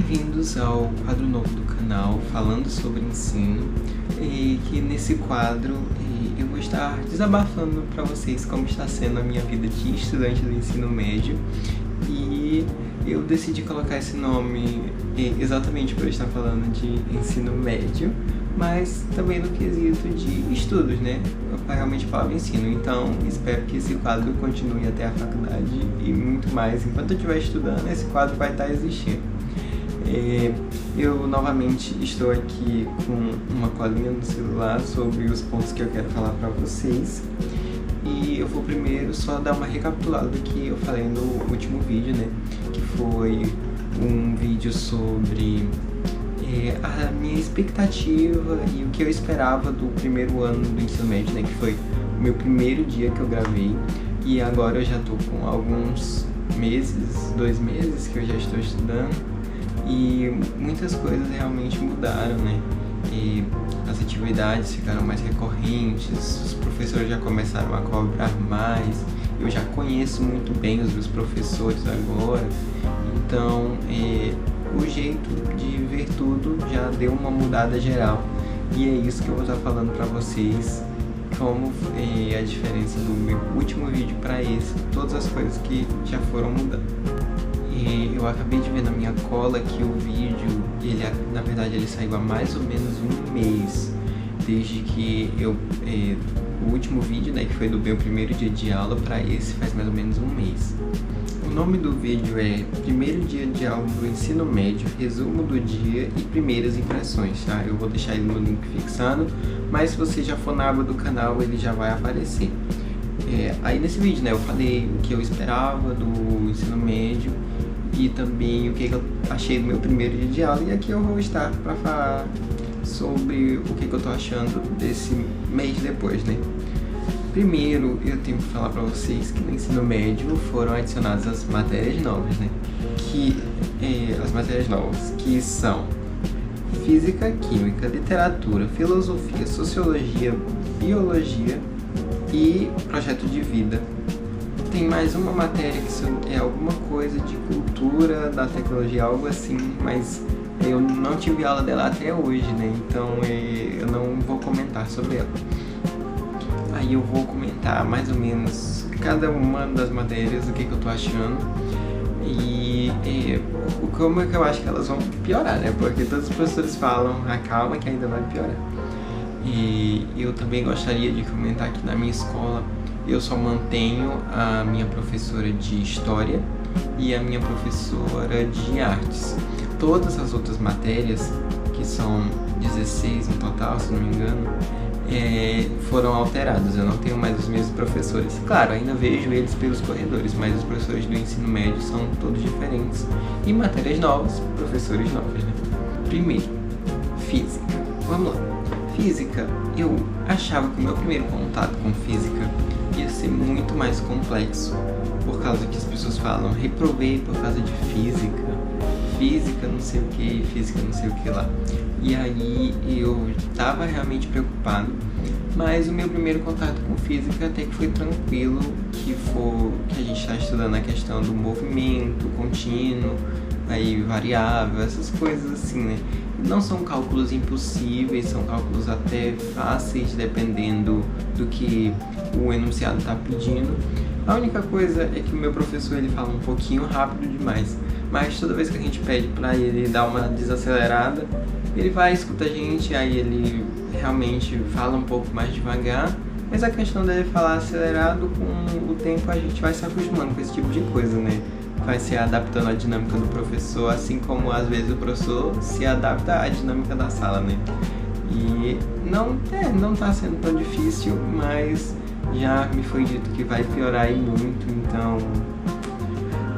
Bem-vindos ao quadro novo do canal, falando sobre ensino, e que nesse quadro eu vou estar desabafando para vocês como está sendo a minha vida de estudante do ensino médio. E eu decidi colocar esse nome exatamente por estar falando de ensino médio, mas também no quesito de estudos, né? Eu realmente falo ensino, então espero que esse quadro continue até a faculdade e muito mais. Enquanto eu estiver estudando, esse quadro vai estar existindo. Eu novamente estou aqui com uma colinha no celular sobre os pontos que eu quero falar para vocês. E eu vou primeiro só dar uma recapitulada do que eu falei no último vídeo, né? Que foi um vídeo sobre a minha expectativa e o que eu esperava do primeiro ano do ensino médio, né? Que foi o meu primeiro dia que eu gravei. E agora eu já tô com alguns meses, 2 meses que eu já estou estudando. E muitas coisas realmente mudaram, né? E as atividades ficaram mais recorrentes, os professores já começaram a cobrar mais. Eu já conheço muito bem os meus professores agora, então o jeito de ver tudo já deu uma mudada geral. E é isso que eu vou estar falando para vocês, como a diferença do meu último vídeo para esse, todas as coisas que já foram mudando. Eu acabei de ver na minha cola que o vídeo, na verdade ele saiu há mais ou menos um mês, desde que o último vídeo, né, que foi do meu primeiro dia de aula, para esse faz mais ou menos um mês. O nome do vídeo é Primeiro Dia de Aula do Ensino Médio, Resumo do Dia e Primeiras Impressões, tá? Eu vou deixar ele no link fixado, mas se você já for na aba do canal, ele já vai aparecer. Aí nesse vídeo, né, eu falei o que eu esperava do ensino médio e também o que eu achei do meu primeiro dia de aula, e aqui eu vou estar para falar sobre o que eu tô achando desse mês depois, né? Primeiro, eu tenho que falar para vocês que no ensino médio foram adicionadas as matérias novas, né? As matérias novas, que são Física, Química, Literatura, Filosofia, Sociologia, Biologia e Projeto de Vida. Tem mais uma matéria que é alguma coisa de cultura da tecnologia, algo assim, mas eu não tive aula dela até hoje, né? Então eu não vou comentar sobre ela. Aí eu vou comentar mais ou menos cada uma das matérias, o que eu tô achando e como é que eu acho que elas vão piorar, né? Porque todos os professores falam, calma que ainda vai piorar. E eu também gostaria de comentar que na minha escola eu só mantenho a minha professora de História e a minha professora de Artes. Todas as outras matérias, que são 16 no total, se não me engano, foram alteradas. Eu não tenho mais os mesmos professores. Claro, ainda vejo eles pelos corredores, mas os professores do ensino médio são todos diferentes. E matérias novas, professores novos, né? Primeiro, Física. Vamos lá. Física, eu achava que o meu primeiro contato com Física ia ser muito mais complexo, por causa que as pessoas falam, reprovei por causa de Física não sei o que, Física não sei o que lá. E aí eu tava realmente preocupado, mas o meu primeiro contato com Física até que foi tranquilo, que a gente está estudando a questão do movimento contínuo, aí variável, essas coisas assim, né? Não são cálculos impossíveis, são cálculos até fáceis, dependendo do que o enunciado está pedindo. A única coisa é que o meu professor ele fala um pouquinho rápido demais, mas toda vez que a gente pede para ele dar uma desacelerada, ele vai, escuta a gente, aí ele realmente fala um pouco mais devagar, mas a questão dele falar acelerado, com o tempo a gente vai se acostumando com esse tipo de coisa, né? Vai se adaptando à dinâmica do professor, assim como às vezes o professor se adapta à dinâmica da sala, né? E não tá sendo tão difícil, mas já me foi dito que vai piorar aí muito, então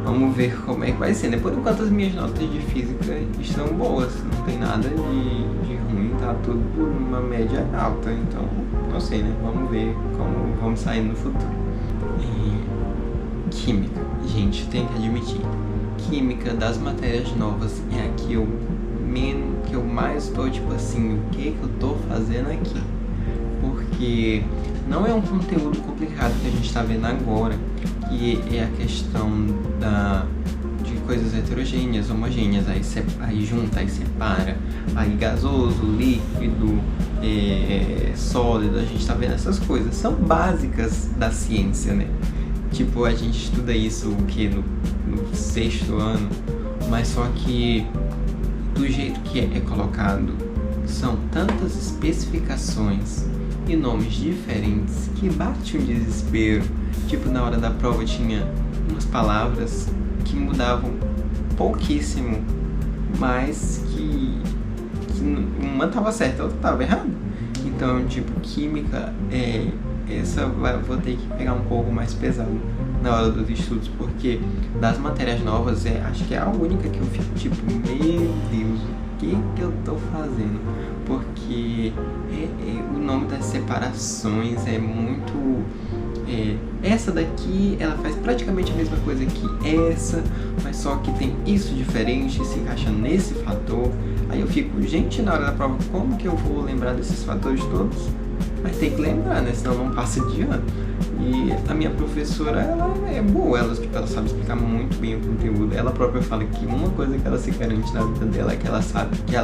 vamos ver como é que vai ser, né? Por enquanto as minhas notas de Física estão boas, não tem nada de ruim, tá tudo por uma média alta, então não sei, né? Vamos ver como vamos sair no futuro. Química, gente, tem que admitir, Química das matérias novas é a que eu mais tô tipo assim, o que eu tô fazendo aqui? Porque não é um conteúdo complicado que a gente tá vendo agora, que é a questão de coisas heterogêneas, homogêneas, aí junta, aí separa, aí gasoso, líquido, sólido, a gente tá vendo essas coisas, são básicas da ciência, né? Tipo, a gente estuda isso no 6º ano, mas só que do jeito que é colocado, são tantas especificações e nomes diferentes que bate um desespero. Tipo, na hora da prova tinha umas palavras que mudavam pouquíssimo, mas que uma tava certa, a outra tava errada. Então, tipo, química, vou ter que pegar um pouco mais pesado na hora dos estudos, porque das matérias novas, acho que é a única que eu fico tipo, meu Deus, o que eu tô fazendo? Porque o nome das separações é muito... essa daqui, ela faz praticamente a mesma coisa que essa, mas só que tem isso diferente, se encaixa nesse fator. Aí eu fico, gente, na hora da prova, como que eu vou lembrar desses fatores todos? Mas tem que lembrar, né? Senão não passa de ano. E a minha professora, ela é boa, ela sabe explicar muito bem o conteúdo. Ela própria fala que uma coisa que ela se garante na vida dela é que ela sabe que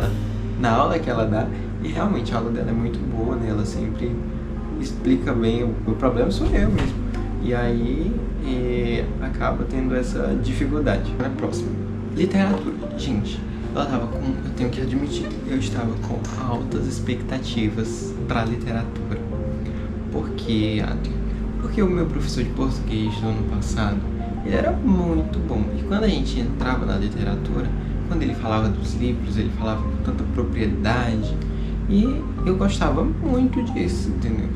na aula que ela dá, e realmente a aula dela é muito boa, né? Ela sempre explica bem, o problema sou eu mesmo. E aí acaba tendo essa dificuldade. Para a próxima, literatura. Gente, eu tenho que admitir, eu estava com altas expectativas para literatura. Por quê, Adri? Porque o meu professor de português do ano passado, ele era muito bom. E quando a gente entrava na literatura, quando ele falava dos livros, ele falava com tanta propriedade. E eu gostava muito disso, entendeu?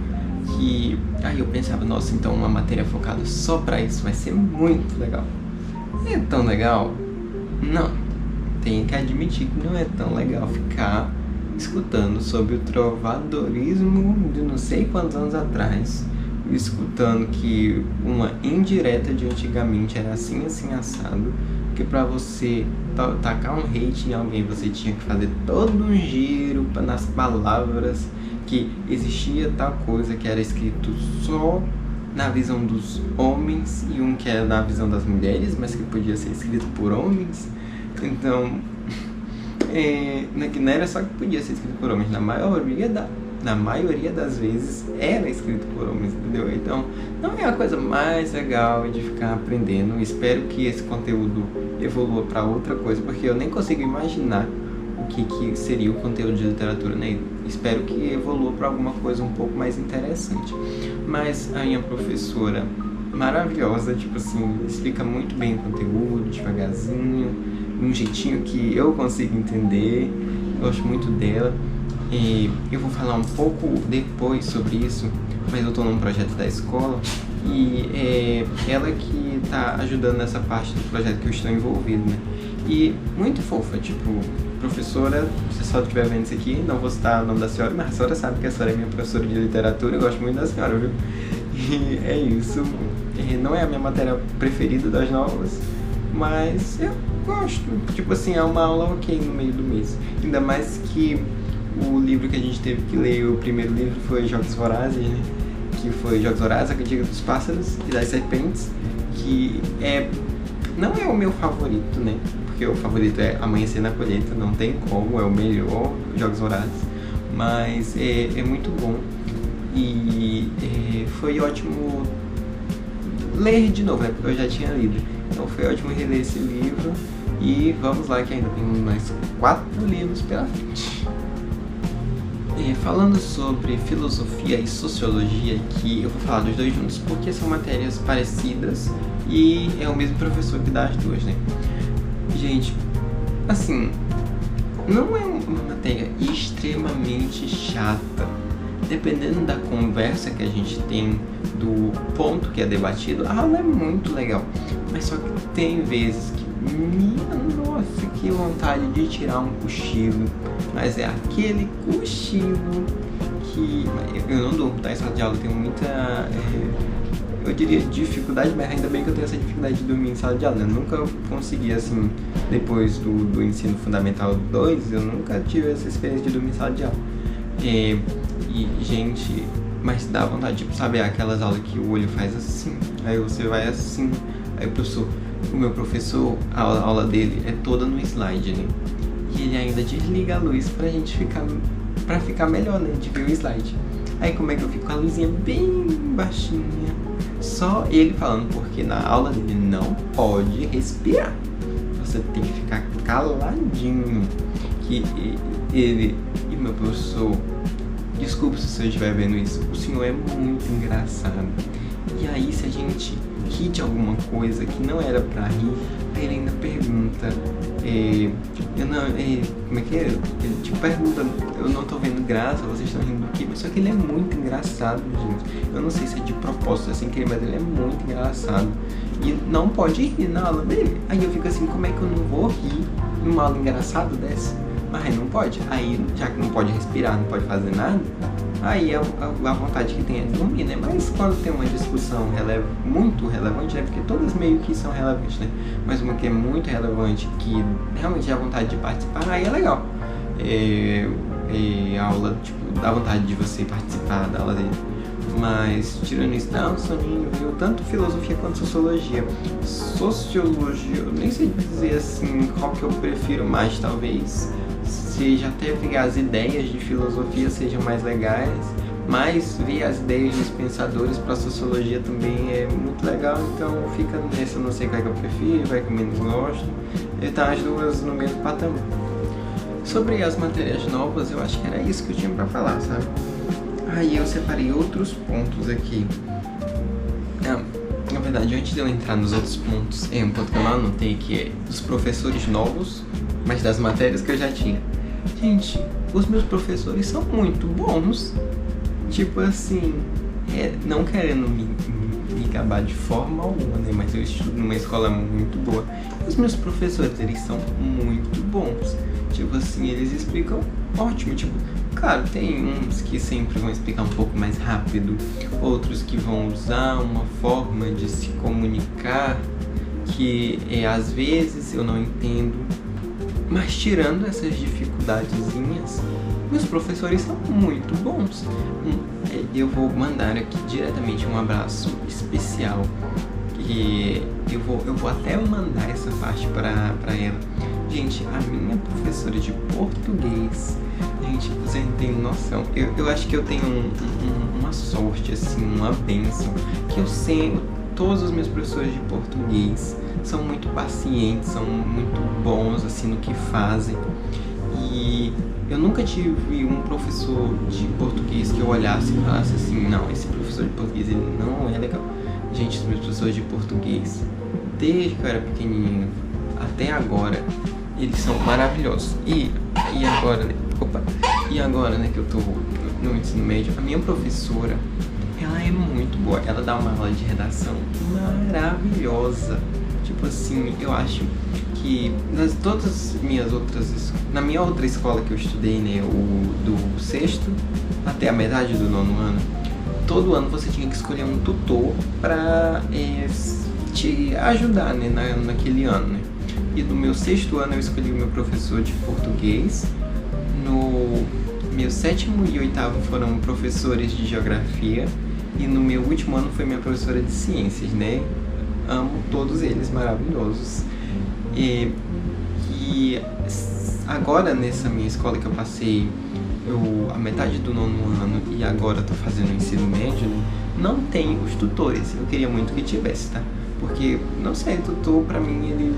Aí eu pensava, nossa, então uma matéria focada só pra isso vai ser muito legal. É tão legal? Não. Tenho que admitir que não é tão legal ficar escutando sobre o trovadorismo de não sei quantos anos atrás, escutando que uma indireta de antigamente era assim, assim, assado, que pra você tacar um hate em alguém, você tinha que fazer todo um giro nas palavras, que existia tal coisa que era escrito só na visão dos homens e um que era na visão das mulheres, mas que podia ser escrito por homens. Então, não era só que podia ser escrito por homens, na maioria das vezes era escrito por homens, entendeu? Então, não é a coisa mais legal de ficar aprendendo. Espero que esse conteúdo evolua para outra coisa, porque eu nem consigo imaginar o que seria o conteúdo de literatura, né? Espero que evolua para alguma coisa um pouco mais interessante. Mas a minha professora maravilhosa, tipo assim, explica muito bem o conteúdo, devagarzinho, um jeitinho que eu consigo entender. Gosto muito dela. E eu vou falar um pouco depois sobre isso, mas eu tô num projeto da escola e é ela que tá ajudando nessa parte do projeto que eu estou envolvido, né? E muito fofa, tipo, professora, se só estiver vendo isso aqui, não vou citar o nome da senhora, mas a senhora sabe que a senhora é minha professora de literatura, eu gosto muito da senhora, viu? E é isso. Não é a minha matéria preferida das novas, mas eu gosto. Tipo assim, é uma aula ok no meio do mês. Ainda mais que o livro que a gente teve que ler, o primeiro livro foi Jogos Vorazes, né? Que foi Jogos Vorazes, a Cantiga dos Pássaros e das Serpentes, que não é o meu favorito, né? Porque o favorito é Amanhecer na Colheita, não tem como, é o melhor Jogos Vorazes, mas é muito bom e foi ótimo ler de novo, né? Porque eu já tinha lido, então foi ótimo reler esse livro e vamos lá que ainda tem mais 4 livros pela frente. Falando sobre filosofia e sociologia aqui, eu vou falar dos dois juntos porque são matérias parecidas e é o mesmo professor que dá as duas, né? Gente, assim, não é uma matéria extremamente chata. Dependendo da conversa que a gente tem, do ponto que é debatido, a aula é muito legal. Mas só que tem vezes que, nossa, que vontade de tirar um cochilo. Mas é aquele cochilo que eu não durmo, tá? Em sala de aula eu tenho muita, eu diria dificuldade, mas ainda bem que eu tenho essa dificuldade de dormir em sala de aula. Eu nunca consegui, assim, depois do ensino fundamental 2, eu nunca tive essa experiência de dormir em sala de aula. E, gente, mas dá vontade, tipo, sabe aquelas aulas que o olho faz assim, aí você vai assim, aí o professor o meu professor, a aula dele é toda no slide, né? E ele ainda desliga a luz pra ficar melhor, né? De ver o slide. Aí como é que eu fico com a luzinha bem baixinha? Só ele falando, porque na aula dele não pode respirar. Você tem que ficar caladinho. Que ele e meu professor, desculpa se você estiver vendo isso, o senhor é muito engraçado. E aí se a gente ri de alguma coisa que não era pra rir, aí ele ainda pergunta, como é que é? Ele tipo pergunta, eu não tô vendo graça, vocês estão rindo do quê? Só que ele é muito engraçado, gente. Eu não sei se é de propósito, assim, que mas ele é muito engraçado. E não pode rir na aula dele. Aí eu fico assim, como é que eu não vou rir numa aula engraçada dessa? Mas aí não pode. Aí, já que não pode respirar, não pode fazer nada, aí a vontade que tem é dormir, né? Mas quando tem uma discussão muito relevante, né? Porque todas meio que são relevantes, né? Mas uma que é muito relevante, que realmente dá vontade de participar, aí é legal. A aula, tipo, dá vontade de você participar da aula dele. Mas, tirando isso, não, soninho, viu? Tanto filosofia quanto sociologia. Sociologia, eu nem sei dizer assim qual que eu prefiro mais, talvez seja até ver as ideias de filosofia sejam mais legais, mas ver as ideias dos pensadores para sociologia também é muito legal, então fica nessa, não sei qual que eu prefiro, vai que eu menos gosto, então as duas no mesmo patamar. Sobre as matérias novas, eu acho que era isso que eu tinha para falar, sabe? Aí eu separei outros pontos aqui. Na verdade, antes de eu entrar nos outros pontos, um ponto que eu não anotei, que é dos professores novos, mas das matérias que eu já tinha. Gente, os meus professores são muito bons. Tipo assim, não querendo me gabar de forma alguma, né? Mas eu estudo numa escola muito boa. Os meus professores, eles são muito bons. Tipo assim, eles explicam ótimo. Tipo, claro, tem uns que sempre vão explicar um pouco mais rápido, outros que vão usar uma forma de se comunicar que às vezes eu não entendo. Mas tirando essas dificuldadezinhas, meus professores são muito bons. Eu vou mandar aqui diretamente um abraço especial. E eu vou até mandar essa parte para ela. Gente, a minha professora de português, gente, vocês não têm noção. Eu acho que eu tenho uma sorte, assim, uma bênção, que eu sei, todos os meus professores de português são muito pacientes, são muito bons, assim, no que fazem. E eu nunca tive um professor de português que eu olhasse e falasse assim, não, esse professor de português, ele não é legal. Gente, os meus professores de português, desde que eu era pequenininho até agora, eles são maravilhosos. E agora, né, que eu tô no ensino médio, a minha professora, ela é muito boa. Ela dá uma aula de redação maravilhosa. Tipo assim, eu acho que todas as minhas na minha outra escola que eu estudei, né, do sexto até a metade do nono ano, todo ano você tinha que escolher um tutor pra te ajudar, né, naquele ano, né. E no meu sexto ano eu escolhi o meu professor de português. No meu sétimo e oitavo foram professores de geografia. E no meu último ano foi minha professora de ciências, né? Amo todos eles, maravilhosos. E agora nessa minha escola que eu passei a metade do nono ano e agora tô fazendo o ensino médio, né? Não tem os tutores. Eu queria muito que tivesse, tá? Porque, não sei, tutor pra mim eles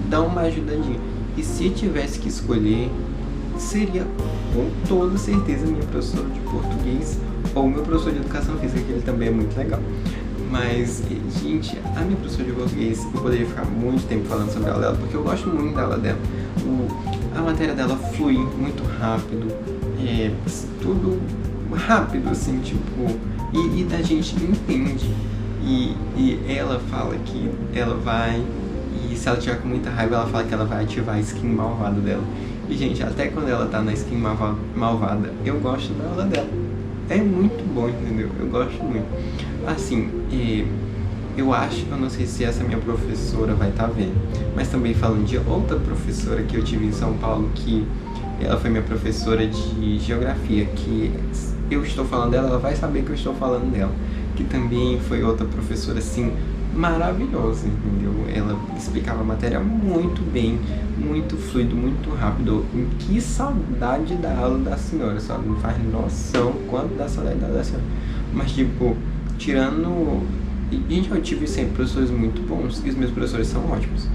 dão uma ajudadinha. E se tivesse que escolher, seria com toda certeza minha professora de português ou meu professor de educação física, que ele também é muito legal. Mas, gente, a minha professora de português, eu poderia ficar muito tempo falando sobre a aula dela, porque eu gosto muito da aula dela. A matéria dela flui muito rápido, tudo rápido, assim, tipo, e da gente entende. E ela fala que ela vai, e se ela tiver com muita raiva, ela fala que ela vai ativar a skin malvada dela. E, gente, até quando ela tá na skin malvada, eu gosto da aula dela. É muito bom, entendeu? Eu gosto muito. Assim, eu não sei se essa minha professora vai estar vendo, mas também falando de outra professora que eu tive em São Paulo, que ela foi minha professora de geografia, que eu estou falando dela, ela vai saber que eu estou falando dela. Que também foi outra professora, assim, maravilhosa, entendeu? Ela explicava a matéria muito bem, muito fluido, muito rápido. Que saudade da aula da senhora, só não faz noção quanto da saudade da aula da senhora. Mas tipo, tirando... Gente, eu tive sempre professores muito bons, e os meus professores são ótimos.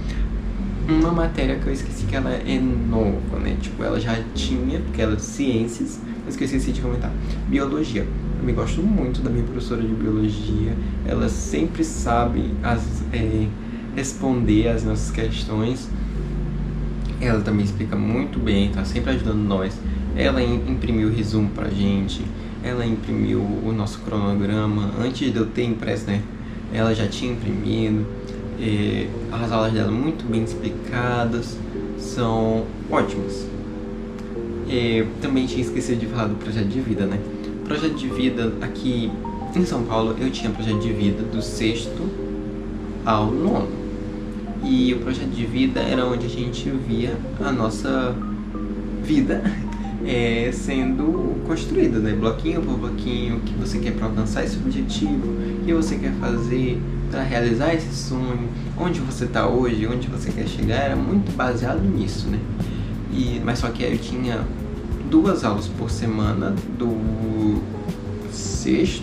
Uma matéria que eu esqueci que ela é nova, né? Tipo, ela já tinha, porque ela é de ciências, mas que eu esqueci de comentar. Biologia. Eu me gosto muito da minha professora de biologia. Ela sempre sabe responder as nossas questões. Ela também explica muito bem, tá sempre ajudando nós. Ela imprimiu o resumo pra gente. Ela imprimiu o nosso cronograma. Antes de eu ter impresso, né? Ela já tinha imprimido. As aulas dela muito bem explicadas, são ótimas. Também tinha esquecido de falar do projeto de vida, né? Projeto de vida aqui em São Paulo, eu tinha projeto de vida do 6º ao 9º. E o projeto de vida era onde a gente via a nossa vida sendo construída, né? Bloquinho por bloquinho, o que você quer para alcançar esse objetivo, o que você quer fazer para realizar esse sonho, onde você está hoje, onde você quer chegar, era muito baseado nisso, né? Mas só que eu tinha 2 aulas por semana, do 6º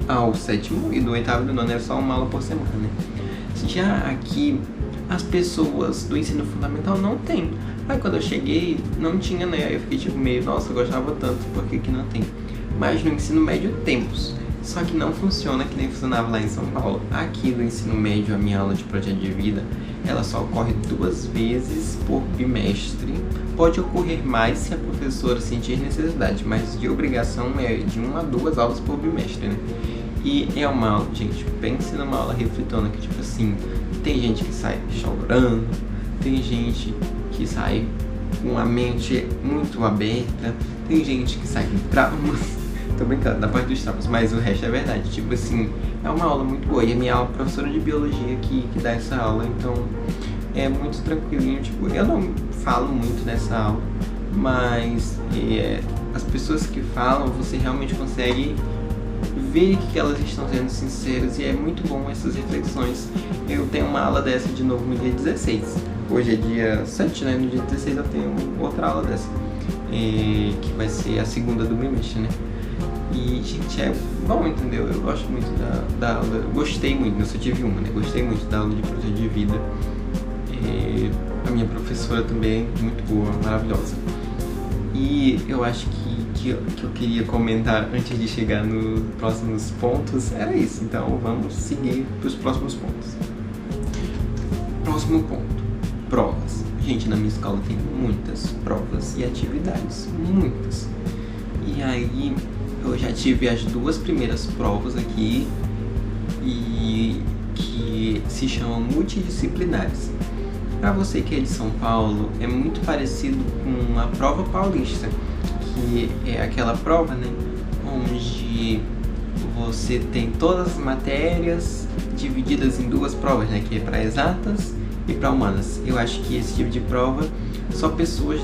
ao 7º, e do 8º e do 9º era só uma aula por semana, né? Já aqui, as pessoas do ensino fundamental não tem. Aí quando eu cheguei, não tinha, né? Aí eu fiquei tipo meio, nossa, eu gostava tanto, por que não tem? Mas no ensino médio temos. Só que não funciona que nem funcionava lá em São Paulo. Aqui no ensino médio, a minha aula de projeto de vida, ela só ocorre 2 vezes por bimestre. Pode ocorrer mais se a professora sentir necessidade, mas de obrigação é de 1 a 2 aulas por bimestre, né? E é uma aula, gente, pense numa aula refletona, que tipo assim, tem gente que sai chorando, tem gente que sai com a mente muito aberta, tem gente que sai com traumas. Tô brincando, da parte dos traumas, mas o resto é verdade. Tipo assim, é uma aula muito boa. E a minha professora de biologia que dá essa aula, então é muito tranquilinho. Tipo, eu não falo muito nessa aula, mas as pessoas que falam, você realmente consegue ver que elas estão sendo sinceras, e é muito bom essas reflexões. Eu tenho uma aula dessa de novo no dia 16. Hoje é dia 7, né? No dia 16 eu tenho outra aula dessa, que vai ser a segunda do bimestre, né? E, gente, é bom, entendeu? Eu gosto muito da aula. Eu gostei muito, eu só tive uma, né? Gostei muito da aula de projeto de vida. A minha professora também é muito boa, maravilhosa. E eu acho que eu queria comentar antes de chegar nos próximos pontos era isso. Então vamos seguir para os próximos pontos. Próximo ponto: provas. Gente, na minha escola tem muitas provas e atividades, muitas. E aí eu já tive as 2 primeiras provas aqui, e que se chamam multidisciplinares. Para você que é de São Paulo, é muito parecido com a prova paulista, que é aquela prova, né, onde você tem todas as matérias divididas em 2 provas, né, que é para exatas e para humanas. Eu acho que esse tipo de prova só pessoas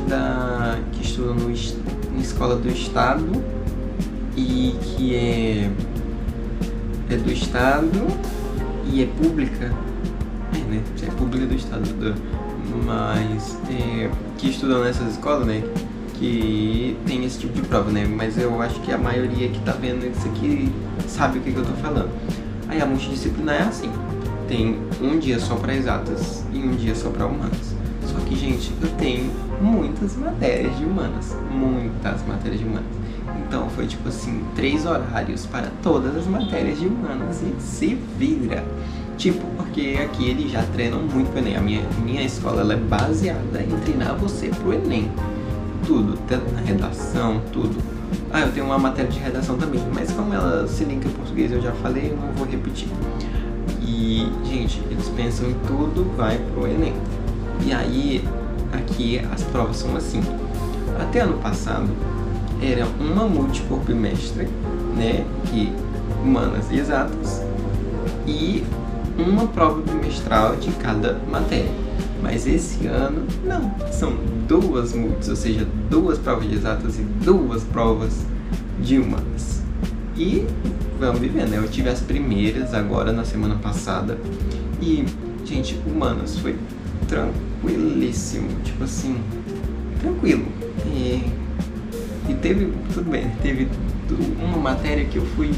que estudam na escola do estado, e que é do estado e é pública, né? É pública do estado, mas que estudam nessas escolas, né? Que tem esse tipo de prova, né? Mas eu acho que a maioria que tá vendo isso aqui sabe o que eu tô falando. Aí a multidisciplinar é assim: tem um dia só para exatas e um dia só para humanas. Só que, gente, eu tenho muitas matérias de humanas, Então foi tipo assim, 3 horários para todas as matérias de humanas, e se vira. Tipo, porque aqui eles já treinam muito pro Enem. A minha escola, ela é baseada em treinar você pro Enem. Tudo, tanto na redação, tudo. Eu tenho uma matéria de redação também, mas como ela se linka em português, eu já falei, eu não vou repetir. E, gente, eles pensam em tudo, vai pro Enem. E aí, aqui as provas são assim. Até ano passado, era uma multi por bimestre, né? Que humanas e exatas, e uma prova bimestral de cada matéria. Mas esse ano, não. São 2 multis, ou seja, 2 provas de exatas e 2 provas de humanas. E vamos viver, né? Eu tive as primeiras agora na semana passada e, gente, humanas foi tranquilíssimo, tipo assim, tranquilo. E teve, tudo bem, teve uma matéria que eu fui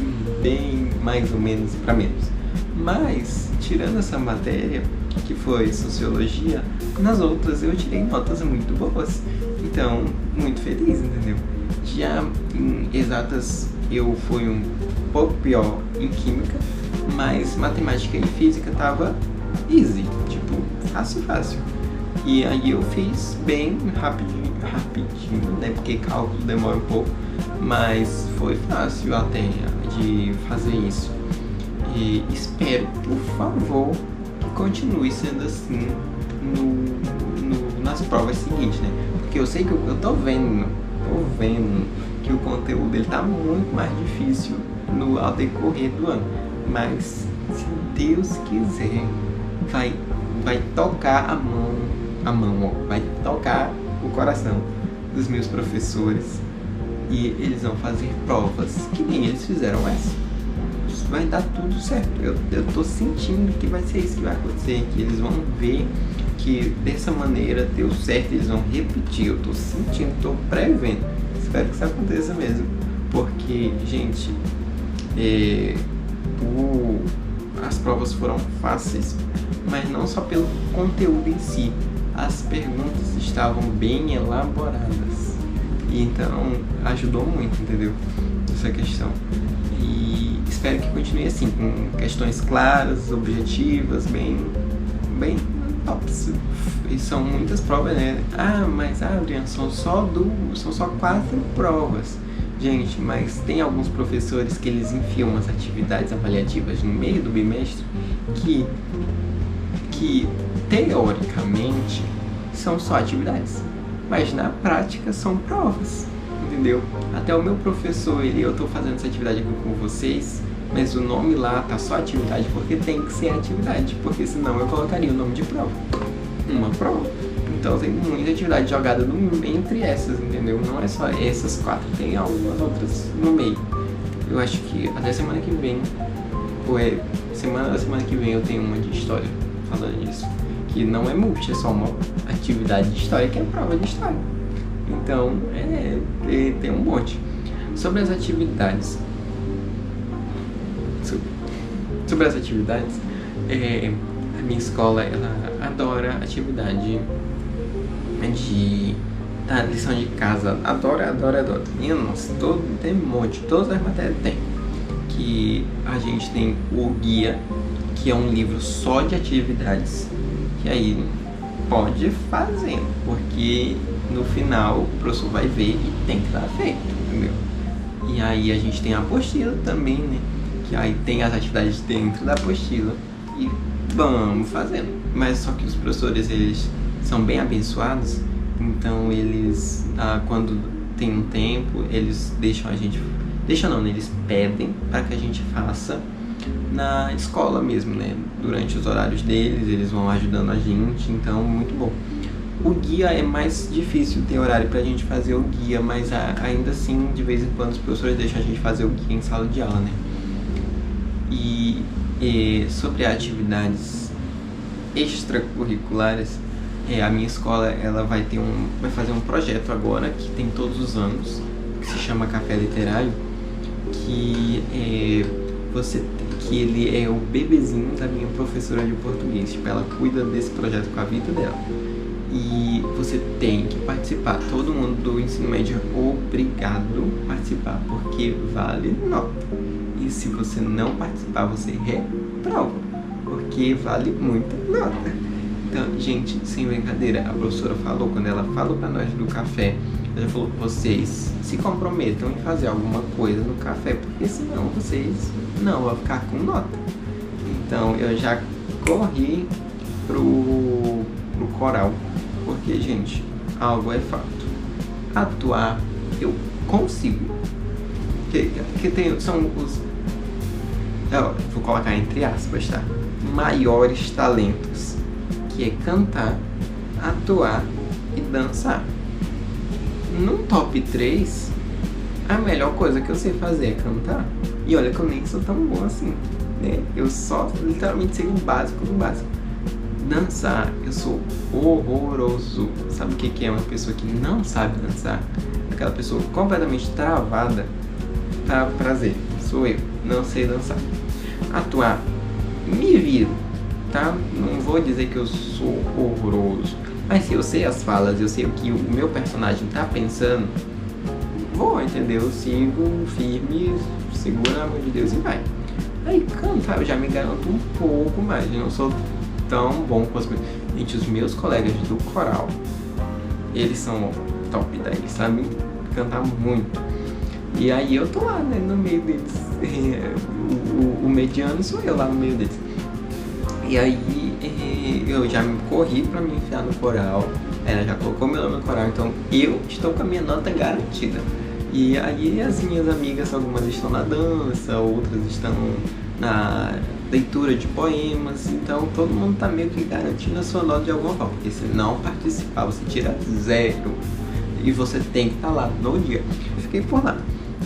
bem mais ou menos para menos. Mas, tirando essa matéria, que foi Sociologia, nas outras eu tirei notas muito boas. Então, muito feliz, entendeu? Já em exatas eu fui um pouco pior em Química, mas Matemática e Física tava easy, tipo, fácil. E aí eu fiz bem rapidinho, né? Porque cálculo demora um pouco, mas foi fácil até de fazer isso. E espero, por favor, que continue sendo assim nas provas seguintes, né? Porque eu sei que eu tô vendo que o conteúdo ele tá muito mais difícil ao decorrer do ano. Mas, se Deus quiser, vai tocar a mão, ó, vai tocar o coração dos meus professores e eles vão fazer provas que nem eles fizeram essa. Vai dar tudo certo. Eu tô sentindo que vai ser isso que vai acontecer, que eles vão ver que dessa maneira deu certo, eles vão repetir. Eu tô sentindo, tô prevendo. Espero que isso aconteça mesmo, porque, gente, as provas foram fáceis, mas não só pelo conteúdo em si. As perguntas estavam bem elaboradas e então ajudou muito, entendeu? Essa questão. E espero que continue assim, com questões claras, objetivas, bem tops. E são muitas provas, né? Mas Adrian, são só 4 provas. Gente, mas tem alguns professores que eles enfiam as atividades avaliativas no meio do bimestre que teoricamente são só atividades, mas na prática são provas, entendeu? Até o meu professor, eu tô fazendo essa atividade aqui com vocês, mas o nome lá tá só atividade porque tem que ser atividade, porque senão eu colocaria o nome de prova, uma prova. Então tem muita atividade jogada entre essas, entendeu? Não é só essas 4, tem algumas outras no meio. Eu acho que até semana que vem, semana que vem eu tenho uma de história falando disso, que não é multi, é só uma atividade de história que é prova de história. Então, tem um monte. Sobre as atividades, a minha escola, ela adora atividade de lição de casa, adora. Minha nossa, tem um monte, todas as matérias tem. Que a gente tem o guia, que é um livro só de atividades, que aí pode ir fazendo, porque no final o professor vai ver e tem que estar feito, entendeu? E aí a gente tem a apostila também, né? Que aí tem as atividades dentro da apostila e vamos fazendo. Mas só que os professores, eles são bem abençoados, então eles, quando tem um tempo, eles deixam a gente... eles pedem para que a gente faça na escola mesmo, né? Durante os horários deles, eles vão ajudando a gente, então muito bom. O guia é mais difícil ter horário pra gente fazer o guia, mas ainda assim, de vez em quando, os professores deixam a gente fazer o guia em sala de aula, né? E sobre atividades extracurriculares, a minha escola, ela vai fazer um projeto agora, que tem todos os anos, que se chama Café Literário, que ele é o bebezinho da minha professora de português. Tipo, ela cuida desse projeto com a vida dela. E você tem que participar. Todo mundo do ensino médio é obrigado a participar, porque vale nota. E se você não participar, você reprova, porque vale muita nota. Então, gente, sem brincadeira, a professora falou, quando ela falou pra nós do café, ela falou: vocês se comprometam em fazer alguma coisa no café, porque senão vocês não vão ficar com nota. Então eu já corri pro coral, porque, gente, algo é fato: atuar eu consigo, são os, vou colocar entre aspas, tá? Maiores talentos, que é cantar, atuar e dançar. No top 3, a melhor coisa que eu sei fazer é cantar. E olha que eu nem sou tão bom assim, né? Eu só literalmente sei o básico do básico. Dançar, eu sou horroroso. Sabe o que é uma pessoa que não sabe dançar? Aquela pessoa completamente travada para prazer. Sou eu, não sei dançar. Atuar, me viro, tá? Não vou dizer que eu sou horroroso, mas se eu sei as falas, eu sei o que o meu personagem tá pensando, vou, entendeu? Eu sigo firme, segura a mão de Deus e vai. Aí cantar eu já me garanto um pouco mais, eu não sou tão bom com as coisas. Gente, os meus colegas do coral, eles são top 10, sabem cantar muito. E aí eu tô lá, né, no meio deles. O mediano sou eu lá no meio deles. E aí eu já me corri pra me enfiar no coral. Ela já colocou meu nome no coral, então eu estou com a minha nota garantida. E aí as minhas amigas, algumas estão na dança, outras estão na leitura de poemas, então todo mundo tá meio que garantindo a sua nota de alguma forma, porque se não participar você tira 0 e você tem que estar lá no dia. Eu fiquei por lá.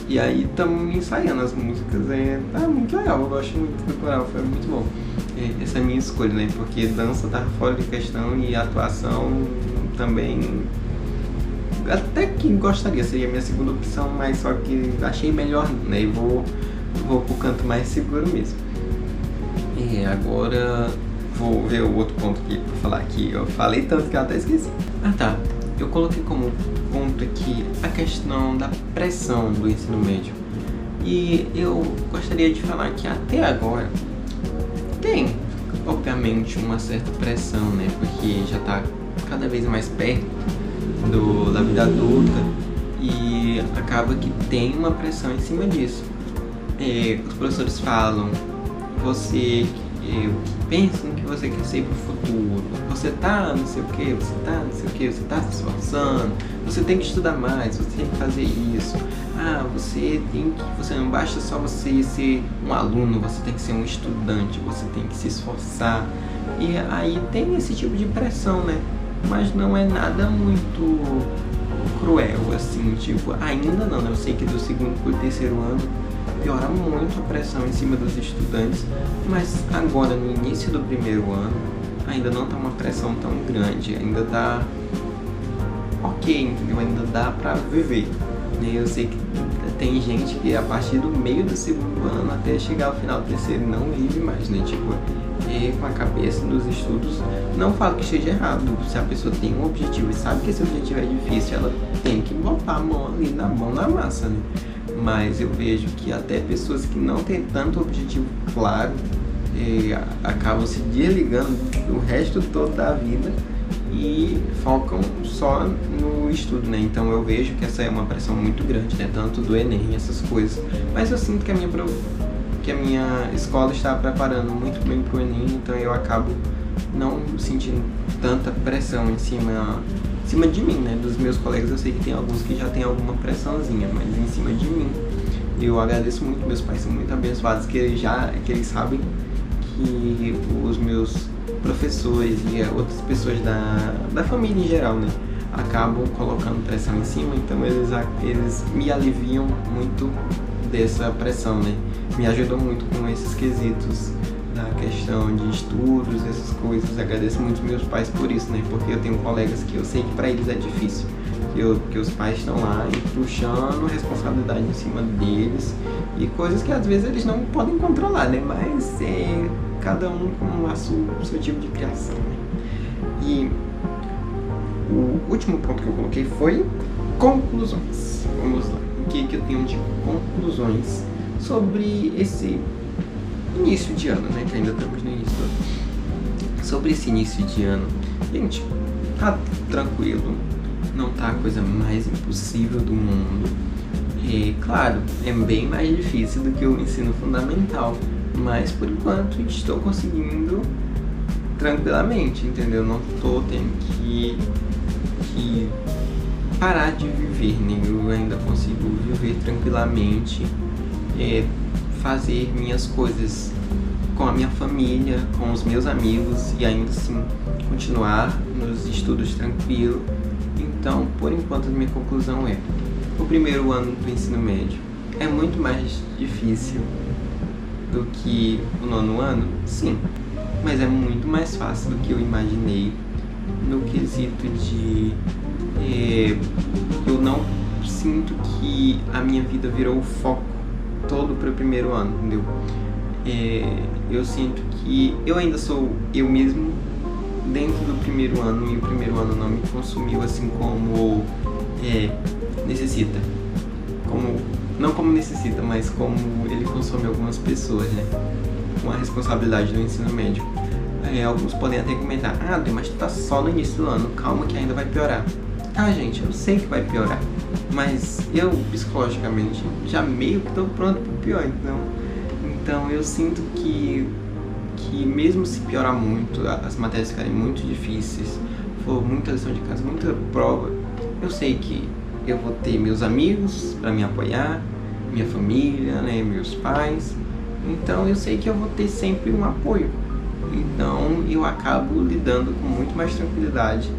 E aí estamos ensaiando as músicas, tá muito legal, eu gosto muito do coral, foi muito bom. Essa é a minha escolha, né, porque dança tá fora de questão e atuação também até que gostaria, seria a minha segunda opção, mas só que achei melhor, né, e vou pro canto mais seguro mesmo. E agora vou ver o outro ponto aqui pra falar aqui, eu falei tanto que eu até esqueci. Tá, eu coloquei como ponto aqui a questão da pressão do ensino médio. E eu gostaria de falar que até agora tem, obviamente, uma certa pressão, né? Porque já tá cada vez mais perto da vida adulta e acaba que tem uma pressão em cima disso. Os professores falam, você pensa no que você quer ser pro futuro, você tá não sei o que, você tá não sei o que, você tá se esforçando, você tem que estudar mais, você tem que fazer isso, você não basta só você ser um aluno, você tem que ser um estudante, você tem que se esforçar. E aí tem esse tipo de pressão, né? Mas não é nada muito cruel, assim, tipo, ainda não, né? Eu sei que do segundo pro terceiro ano piora muito a pressão em cima dos estudantes, mas agora no início do primeiro ano ainda não tá uma pressão tão grande, ainda tá ok, entendeu? Ainda dá pra viver, né? Eu sei que tem gente que a partir do meio do segundo ano até chegar ao final do terceiro não vive mais, né? Tipo, com a cabeça nos estudos, não falo que esteja errado. Se a pessoa tem um objetivo e sabe que esse objetivo é difícil, ela tem que botar a mão ali na massa, né? Mas eu vejo que até pessoas que não têm tanto objetivo claro acabam se desligando do resto todo da vida e focam só no estudo, né? Então eu vejo que essa é uma pressão muito grande, né? Tanto do Enem, essas coisas. Mas eu sinto que a minha escola está preparando muito bem para o Enem, então eu acabo não sentindo tanta pressão em cima de mim, né? Dos meus colegas eu sei que tem alguns que já tem alguma pressãozinha, mas em cima de mim eu agradeço muito, meus pais são muito abençoados, que eles sabem que os meus professores e outras pessoas da família em geral, né, acabam colocando pressão em cima, então eles me aliviam muito dessa pressão, né? Me ajudam muito com esses quesitos da questão de estudos, essas coisas. Agradeço muito meus pais por isso, né? Porque eu tenho colegas que eu sei que para eles é difícil, que os pais estão lá e puxando responsabilidade em cima deles e coisas que às vezes eles não podem controlar, né? Mas cada um com o seu tipo de criação, né? E o último ponto que eu coloquei foi conclusões. Vamos lá. O que eu tenho de conclusões sobre esse início de ano, né? Que ainda estamos no início do ano. Sobre esse início de ano, gente, tá tranquilo, não tá a coisa mais impossível do mundo. Claro, é bem mais difícil do que o ensino fundamental, mas por enquanto estou conseguindo tranquilamente, entendeu? Não tô tendo que parar de viver, né? Eu ainda consigo viver tranquilamente, fazer minhas coisas com a minha família, com os meus amigos e ainda assim continuar nos estudos tranquilo. Então, por enquanto, a minha conclusão é: o primeiro ano do ensino médio é muito mais difícil do que o nono ano? Sim, mas é muito mais fácil do que eu imaginei, no quesito de eu não sinto que a minha vida virou o foco todo para o primeiro ano, entendeu? Eu sinto que eu ainda sou eu mesmo dentro do primeiro ano, e o primeiro ano não me consumiu assim como necessita. Não como necessita, mas como ele consome algumas pessoas, né? Com a responsabilidade do ensino médio. Alguns podem até comentar: ah, mas tu tá só no início do ano, calma que ainda vai piorar. Ah, gente, eu sei que vai piorar, mas eu, psicologicamente, já meio que tô pronto pro pior, então eu sinto que mesmo se piorar muito, as matérias ficarem muito difíceis, for muita lição de casa, muita prova, eu sei que eu vou ter meus amigos para me apoiar, minha família, né, meus pais, então eu sei que eu vou ter sempre um apoio. Então eu acabo lidando com muito mais tranquilidade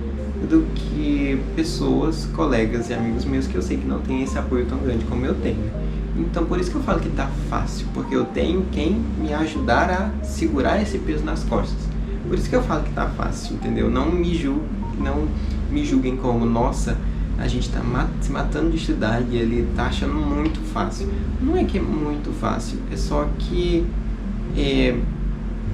do que pessoas, colegas e amigos meus que eu sei que não têm esse apoio tão grande como eu tenho. Então por isso que eu falo que tá fácil, porque eu tenho quem me ajudar a segurar esse peso nas costas. Por isso que eu falo que tá fácil, entendeu? Não me julguem como, nossa, a gente tá se matando de estudar e ele tá achando muito fácil. Não é que é muito fácil, é só que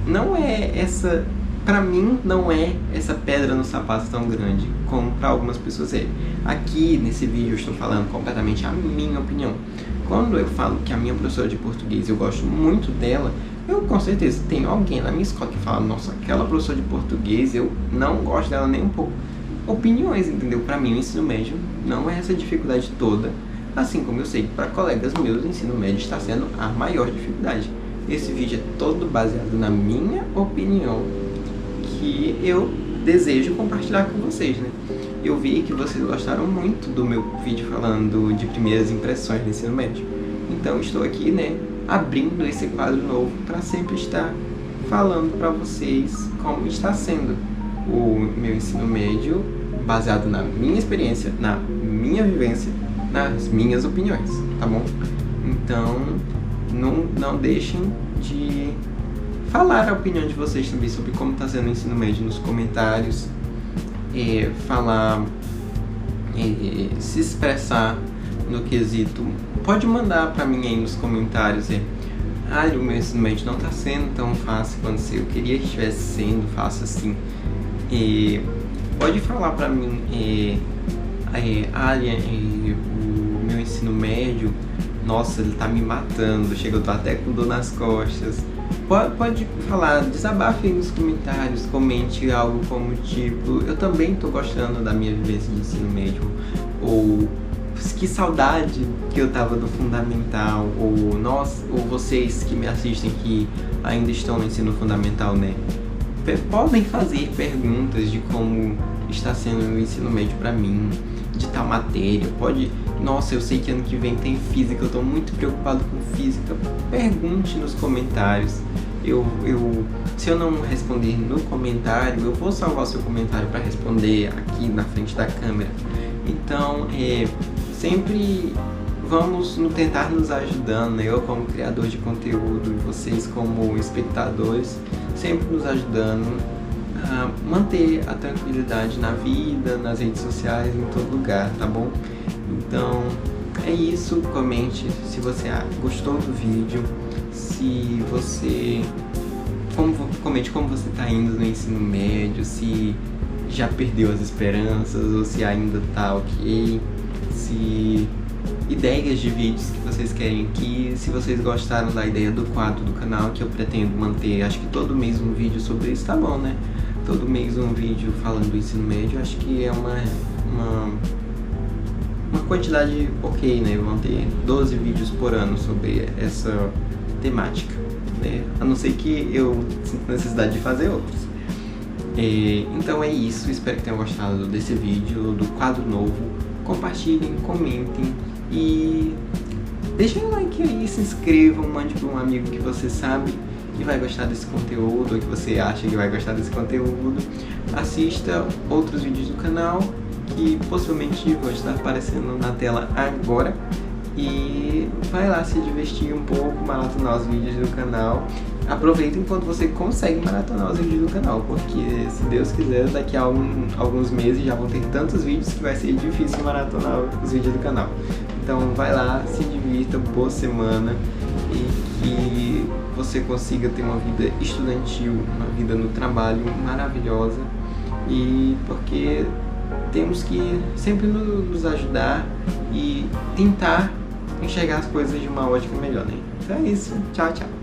não é essa, pra mim, não é essa pedra no sapato tão grande como pra algumas pessoas é. Aqui nesse vídeo eu estou falando completamente a minha opinião. Quando eu falo que a minha professora de português, eu gosto muito dela, eu com certeza tenho alguém na minha escola que fala: nossa, aquela professora de português, eu não gosto dela nem um pouco. Opiniões, entendeu? Pra mim o ensino médio não é essa dificuldade toda, assim como eu sei que para colegas meus o ensino médio está sendo a maior dificuldade. Esse vídeo é todo baseado na minha opinião, que eu desejo compartilhar com vocês, né? Eu vi que vocês gostaram muito do meu vídeo falando de primeiras impressões do ensino médio. Então estou aqui, né, abrindo esse quadro novo para sempre estar falando para vocês como está sendo o meu ensino médio, baseado na minha experiência, na minha vivência, nas minhas opiniões, tá bom? Então não deixem de falar a opinião de vocês também sobre como está sendo o ensino médio nos comentários, se expressar no quesito. Pode mandar pra mim aí nos comentários: o meu ensino médio não tá sendo tão fácil quanto eu queria que estivesse sendo fácil assim. Pode falar pra mim: o meu ensino médio, nossa, ele tá me matando, chega, eu tô até com dor nas costas. Pode falar, desabafe aí nos comentários, comente algo como tipo: eu também tô gostando da minha vivência de ensino médio, ou que saudade que eu tava do fundamental, ou nossa, ou vocês que me assistem que ainda estão no ensino fundamental, né? Podem fazer perguntas de como está sendo o ensino médio pra mim, de tal matéria. Nossa, eu sei que ano que vem tem física, eu tô muito preocupado com física. Pergunte nos comentários. Se eu não responder no comentário, eu vou salvar o seu comentário para responder aqui na frente da câmera. Então, sempre vamos tentar nos ajudando, né? Eu como criador de conteúdo e vocês como espectadores, sempre nos ajudando a manter a tranquilidade na vida, nas redes sociais, em todo lugar, tá bom? Então é isso, comente se você gostou do vídeo, se você comente como você está indo no ensino médio, se já perdeu as esperanças ou se ainda tá ok, se ideias de vídeos que vocês querem aqui, se vocês gostaram da ideia do quadro do canal, que eu pretendo manter, acho que todo mês um vídeo sobre isso, tá bom, né? Todo mês um vídeo falando do ensino médio, acho que é uma quantidade ok, né? Vão ter 12 vídeos por ano sobre essa temática, né? A não ser que eu sinta necessidade de fazer outros. Então é isso, espero que tenham gostado desse vídeo, do quadro novo. Compartilhem, comentem e deixem um like aí, se inscrevam, mande para um amigo que você sabe que vai gostar desse conteúdo, ou que você acha que vai gostar desse conteúdo, assista outros vídeos do canal que possivelmente vão estar aparecendo na tela agora. E vai lá se divertir um pouco, maratonar os vídeos do canal. Aproveita enquanto você consegue maratonar os vídeos do canal, porque se Deus quiser, daqui a alguns meses já vão ter tantos vídeos que vai ser difícil maratonar os vídeos do canal. Então vai lá, se divirta, boa semana e que você consiga ter uma vida estudantil, uma vida no trabalho maravilhosa, e porque temos que sempre nos ajudar e tentar enxergar as coisas de uma ótica melhor, né? Então é isso. Tchau, tchau.